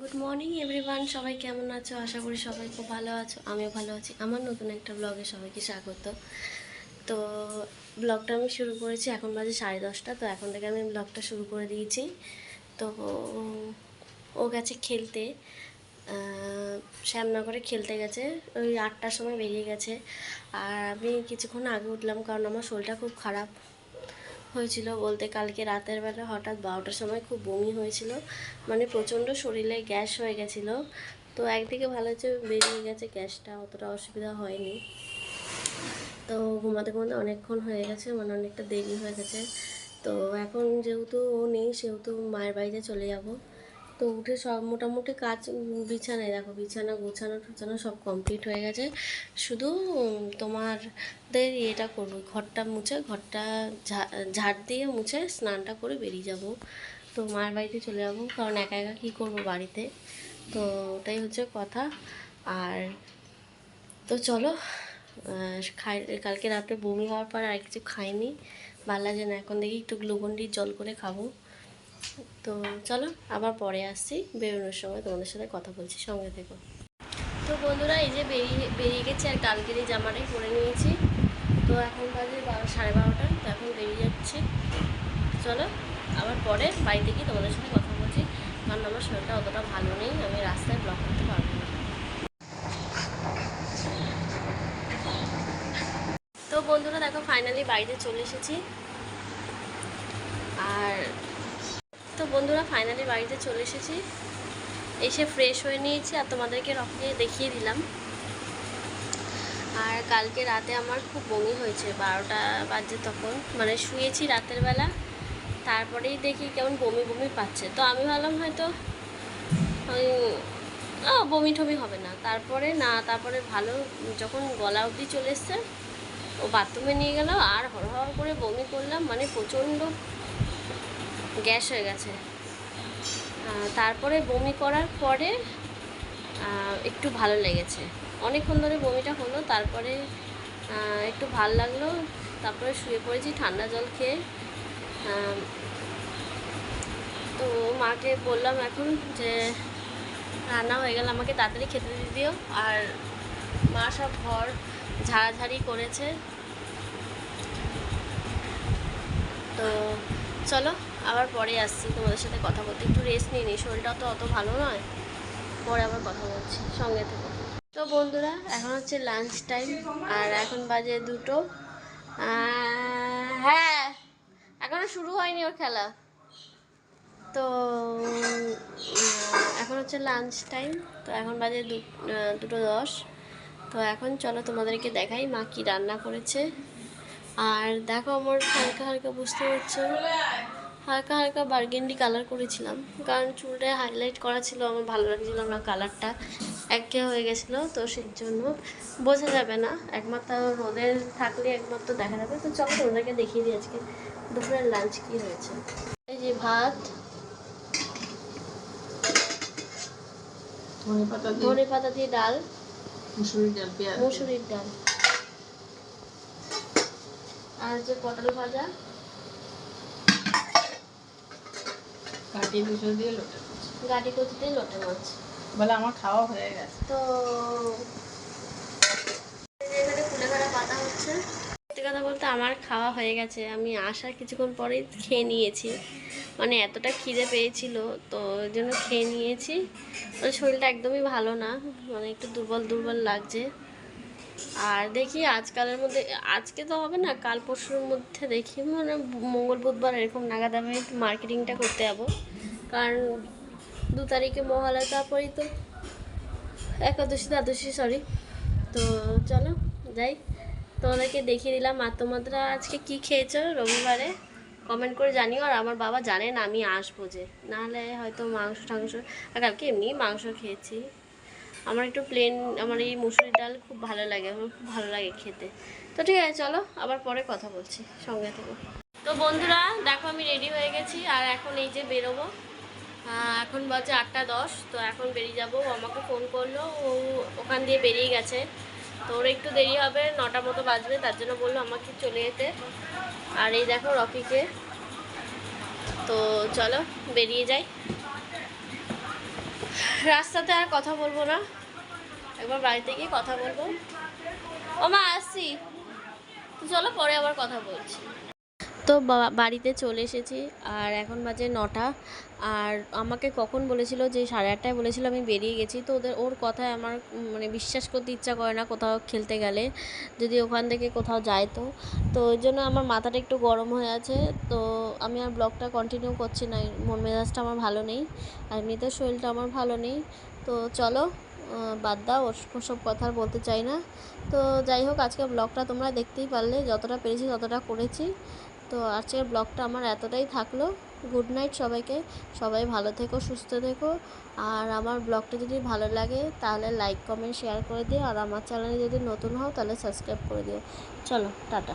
Good morning everyone, সবাই কেমন আছো? আশা করি সবাই খুব ভালো আছো। আমিও ভালো আছি। আমার নতুন একটা ব্লগে সবাইকে স্বাগত। তো ব্লগটা আমি শুরু করেছি, এখন বাজে 10:30। তো এখন থেকে আমি ব্লগটা শুরু করে দিয়েছি। তো ও গেছে খেলতে, শ্যামনগরে খেলতে গেছে। ওই 8টার সময় বেরিয়ে গেছে। আর আমি কিছুক্ষণ আগে উঠলাম, কারণ আমার শরীরটা খুব খারাপ হয়েছিল। বলতে কালকে রাতের বেলা হঠাৎ 12টার সময় খুব বমি হয়েছিল, মানে প্রচণ্ড শরীরে গ্যাস হয়ে গেছিলো। তো একদিকে ভালো হচ্ছে বেরিয়ে গেছে গ্যাসটা, অতটা অসুবিধা হয়নি। তো ঘুমাতে ঘুমাতে অনেকক্ষণ হয়ে গেছে, মানে অনেকটা দেরি হয়ে গেছে। তো এখন যেহেতু ও নেই, সেহেতু মায়ের বাড়িতে চলে যাব। তো উঠে সব মোটামুটি কাজ, বিছানায় দেখো, বিছানা গোছানো টোছানো সব কমপ্লিট হয়ে গেছে। শুধু তোমাদের এটা করবো, ঘরটা মুছে, ঘরটা ঝাড় দিয়ে মুছে স্নানটা করে বেরিয়ে যাব। তো মায়ের বাড়িতে চলে যাব, কারণ একা একা কী করবো বাড়িতে। তো ওটাই হচ্ছে কথা। আর তো চলো, কালকে রাতে বমি হওয়ার পর আর কিছু খাইনি, ভালো লাগে না। এখন দেখি একটু গ্লুকন-ডি জল করে খাবো। তো চলো, আবার পরে আসছি, বেরোনোর সময় তোমাদের সাথে কথা বলছি, সঙ্গে থেকো। তো বন্ধুরা, এই যে বেরিয়ে গেছি, আর কালকের এই জামাটাই পরে নিয়েছি। তো এখন বাজে 12:30। তো এখন বেরিয়ে যাচ্ছি। চলো, আবার পরে বাড়িতে গিয়ে তোমাদের সাথে কথা বলছি, কারণ আমার শরীরটা অতটা ভালো নেই, আমি রাস্তায় ব্লক করতে পারবো না। তো বন্ধুরা দেখো, ফাইনালি বাড়িতে চলে এসেছি। আর তো বন্ধুরা, ফাইনালি বাড়িতে চলে এসেছি, এসে ফ্রেশ হয়ে নিয়েছি, আর তোমাদেরকে রকিকে দেখিয়ে দিলাম। আর কালকে রাতে আমার খুব বমি হয়েছে, 12টা বাজে তখন, মানে শুয়েছি রাতের বেলা। তারপরেই দেখি কেমন বমি বমি পাচ্ছে। তো আমি ভাবলাম হয়তো ওই বমি টমি হবে না। তারপরে ভালো, যখন গলা অবধি চলে এসছে, ও বাথরুমে নিয়ে গেল, আর হড়হড় করে বমি করলাম, মানে প্রচণ্ড গ্যাস হয়ে গেছে। তারপরে বমি করার পরে একটু ভালো লেগেছে, অনেকক্ষণ ধরে বমিটা হলো, তারপরে একটু ভাল লাগলো। তারপরে শুয়ে পড়েছি ঠান্ডা জল খেয়ে। তো মাকে বললাম এখন যে রান্না হয়ে গেল, আমাকে তাড়াতাড়ি খেতে দিয়ে দিও। আর মা সব ঘর ঝাড়াঝাড়ি করেছে। তো চলো, আবার পরে আসছি তোমাদের সাথে কথা বলতে। একটু রেস্ট নিয়ে নিই, শরীরটা তো অত ভালো নয়, পরে আবার কথা বলছি, সঙ্গে থেকে। তো বন্ধুরা, এখন হচ্ছে লাঞ্চ টাইম, আর এখন বাজে 2টো। হ্যাঁ, এখনো শুরু হয়নি ওর খেলা। তো এখন হচ্ছে লাঞ্চ টাইম। তো এখন বাজে 2টো 10। তো এখন চলো তোমাদেরকে দেখাই মা কি রান্না করেছে। আর দেখো, আমার হালকা হালকা, বুঝতে পারছো, হালকা হালকা বার্গেন্ডি কালার করেছিলাম, কারণ চুলটা হাইলাইট করা ছিল, আমার ভালো লাগছিল না, কালারটা একঘেয়ে হয়ে গেছিলো। তো সেই জন্য বোঝা যাবে না, একমাত্র রোদে থাকলে একমাত্র দেখা যাবে। তো চলো তোমাদেরকে দেখিয়ে দিই আজকে দুপুরের লাঞ্চ কী হয়েছে। এই যে ভাত, ধনে পাতা দিয়ে ডাল, মুসুরির ডাল, আর হচ্ছে পটল ভাজা, গাটি কচু দিয়ে লোটে মাছ। বলে আমার খাওয়া হয়ে গেছে। তো এখানে কুলেখাড়া পাতা হচ্ছে। সত্যি কথা বলতে আমার খাওয়া হয়ে গেছে, আমি আসার কিছুক্ষণ পরেই খেয়ে নিয়েছি, মানে এতটা খিদে পেয়েছিল, তো ওই জন্য খেয়ে নিয়েছি। মানে শরীরটা একদমই ভালো না, মানে একটু দুর্বল দুর্বল লাগছে। আর দেখি আজকালের মধ্যে, আজকে তো হবে না, কাল পরশুর মধ্যে দেখি, মানে মঙ্গল বুধবার এরকম নাগাদ আমি একটু মার্কেটিংটা করতে যাবো, কারণ 2 তারিখে মহালয়া, তারপরেই তো দ্বাদশী, সরি। তো চলো যাই, তোমাদেরকে দেখিয়ে দিলাম। আর তোমরা আজকে কি খেয়েছো রবিবারে কমেন্ট করে জানিও। আর আমার বাবা জানে না আমি আসবো, যে নাহলে হয়তো মাংস টাংস, আর কালকে এমনি মাংস খেয়েছি। আমার একটু প্লেন, আমার এই মুসুরির ডাল খুব ভালো লাগে, আমার খুব ভালো লাগে খেতে। তো ঠিক আছে, চলো আবার পরে কথা বলছি, সঙ্গে থেকো। তো বন্ধুরা দেখো, আমি রেডি হয়ে গেছি, আর এখন এই যে বেরোবো। এখন বাজে 8টা 10। তো এখন বেরিয়ে যাবো। আমাকে ফোন করলো, ও ওখান দিয়ে বেরিয়ে গেছে, তো ওর একটু দেরি হবে, 9টা মতো বাজবে, তার জন্য বললো আমাকে চলে যেতে। আর এই দেখো রকিকে। তো চলো বেরিয়ে যাই। রাস্তাতে আর কথা বলবো না, একবার বাড়িতে গিয়ে কথা বলবো। ও মা আসছি, তো চলো পরে আবার কথা বলছি। তো বাড়িতে চলে এসেছি আর এখন বাজে 9টা। আর আমাকে কখন বলেছিল যে 8:30টায় বলেছিল, আমি বেরিয়ে গেছি। তো ওর কথায় আমার মানে বিশ্বাস করতে ইচ্ছা করে না কোথাও খেলতে গেলে, যদি ওখান থেকে কোথাও যায়। তো ওই জন্য আমার মাথাটা একটু গরম হয়ে আছে। তো আমি আর ব্লগটা কন্টিনিউ করছি না, মন মেজাজটা আমার ভালো নেই, আর এমনিতেও শরীরটা আমার ভালো নেই। তো চলো বাদ দাও, ওসব কথা আর বলতে চাই না। তো যাই হোক, আজকে ব্লগটা তোমরা দেখতেই পারলে, যতটা পেরেছি ততটা করেছি। তো আজকের ব্লগটা আমার এতটাই থাকলো। গুড নাইট সবাইকে, সবাই ভালো থেকো, সুস্থ থেকো। আর আমার ব্লগটা যদি ভালো লাগে তাহলে লাইক কমেন্ট শেয়ার করে দিও, আর আমার চ্যানেলে যদি নতুন হও তাহলে সাবস্ক্রাইব করে দিও। চলো টাটা।